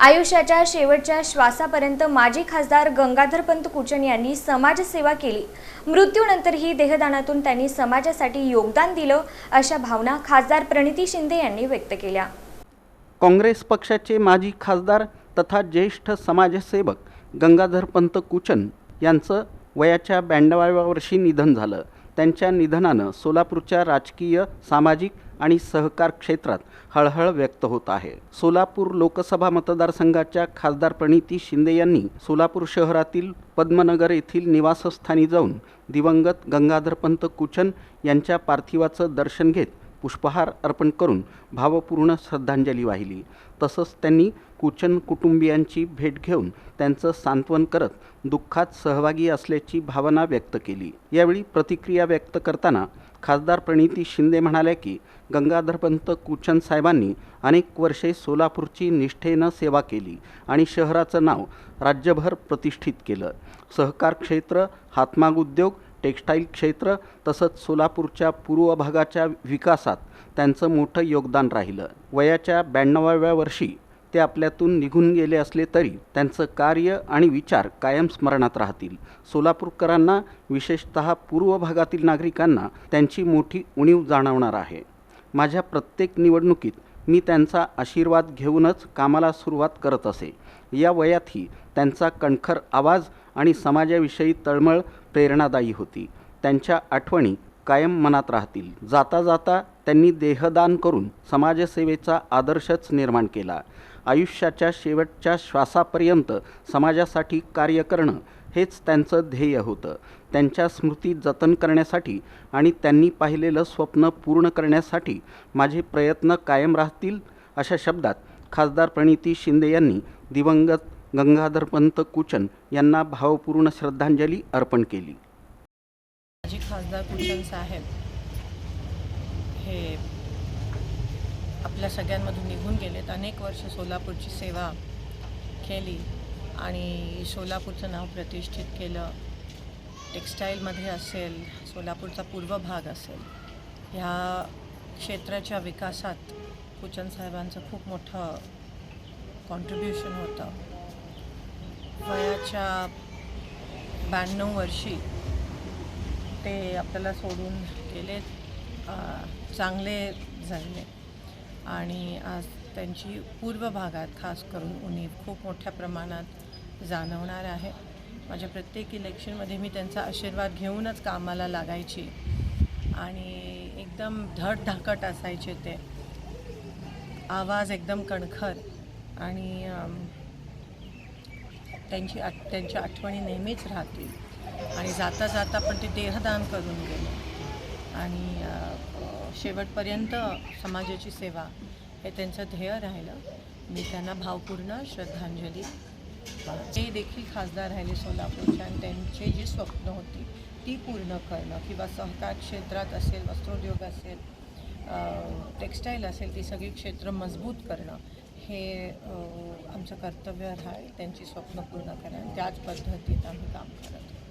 आयुष्याच्या शेवटच्या श्वासापर्यंत माजी खासदार गंगाधरपंत कुचन यांनी समाजसेवा केली। मृत्यूनंतरही देहदानातून त्यांनी समाजासाठी योगदान दिलं, अशा भावना खासदार प्रणिती शिंदे यांनी व्यक्त केल्या। काँग्रेस पक्षाचे माजी खासदार तथा ज्येष्ठ समाजसेवक गंगाधरपंत कुचन यांचं वयाच्या 92व्या वर्षी निधन झालं। त्यांच्या निधनानं सोलापूरच्या राजकीय, सामाजिक आणि सहकार क्षेत्रात हळहळ व्यक्त होत आहे। सोलापूर लोकसभा मतदारसंघाच्या खासदार प्रणिती शिंदे यांनी सोलापूर शहरातील पद्मनगर येथील निवासस्थानी जाऊन दिवंगत गंगाधरपंत कुचन यांच्या पार्थिवाचं दर्शन घेत पुष्पहार अर्पण करून भावपूर्ण श्रद्धांजली वाहिली। तसंच त्यांनी कुचन कुटुंबियांची भेट घेऊन त्यांचं सांत्वन करत दुःखात सहभागी असल्याची भावना व्यक्त केली। यावेळी प्रतिक्रिया व्यक्त करताना खासदार प्रणिती शिंदे म्हणाल्या की गंगाधरपंत कुचन साहेबांनी अनेक वर्षे सोलापूरची निष्ठेनं सेवा केली आणि शहराचं नाव राज्यभर प्रतिष्ठित केलं। सहकार क्षेत्र, हातमाग उद्योग, टेक्स्टाईल क्षेत्र तसंच सोलापूरच्या पूर्व भागाच्या विकासात त्यांचं मोठं योगदान राहिलं। वयाच्या 92व्या वर्षी ते आपल्यातून निघून गेले असले तरी त्यांचं कार्य आणि विचार कायम स्मरणात राहतील। सोलापूरकरांना, विशेषतः पूर्व भागातील नागरिकांना त्यांची मोठी उणीव जाणवणार आहे। माझ्या प्रत्येक निवडणुकीत मी त्यांचा आशीर्वाद घेऊनच कामाला सुरुवात करत असे। या वयातही त्यांचा कणखर आवाज आणि समाजाविषयी तळमळ प्रेरणादायी होती। त्यांच्या आठवणी कायम मनात राहतील। जाता जाता त्यांनी देहदान करून समाजसेवेचा आदर्शच निर्माण केला। आयुष्याच्या शेवटच्या श्वासापर्यंत समाजासाठी कार्य करणं हेच त्यांचं ध्येय होतं। त्यांच्या स्मृती जतन करण्यासाठी आणि त्यांनी पाहिलेलं स्वप्न पूर्ण करण्यासाठी माझे प्रयत्न कायम राहतील, अशा शब्दात खासदार प्रणिती शिंदे यांनी दिवंगत गंगाधरपंत कुचन यांना भावपूर्ण श्रद्धांजली अर्पण केली। माजी खासदार कुचन साहेब हे आपल्या सगळ्यांमधून निघून गेलेत। अनेक वर्ष सोलापूरची सेवा केली आणि सोलापूरचं नाव प्रतिष्ठित केलं। टेक्स्टाईलमध्ये असेल, सोलापूरचा पूर्व भाग असेल, ह्या क्षेत्राच्या विकासात कुचन साहेबांचं खूप मोठं कॉन्ट्रीब्युशन होतं। वयाच्या 92 वर्षी ते आपल्याला सोडून गेले, चांगले झाले आणि आज त्यांची पूर्व भागात खास करून उणीव खूप मोठ्या प्रमाणात जाणवणार आहे। माझ्या प्रत्येक इलेक्शनमध्ये मी त्यांचा आशीर्वाद घेऊनच कामाला लागायची आणि एकदम धडधाकट असायचे ते, आवाज एकदम कणखर आणि त्यांच्या आठवणी नेहमीच राहतील। आणि जाता जाता पण ते देहदान करून गेले आणि शेवटपर्यंत समाजाची सेवा हे त्यांचं ध्येय राहिलं। मी त्यांना भावपूर्ण श्रद्धांजली वाहते। ते देखील खासदार राहिले सोलापूरचे आणि त्यांची जी स्वप्न होती ती पूर्ण करणं, किंवा सहकार क्षेत्रात असेल, वस्त्रोद्योग असेल, टेक्स्टाईल असेल, ती सगळी क्षेत्र मजबूत करणं हे आमचं कर्तव्य राहील। त्यांची स्वप्न पूर्ण करणं, त्याच पद्धतीत आम्ही काम करत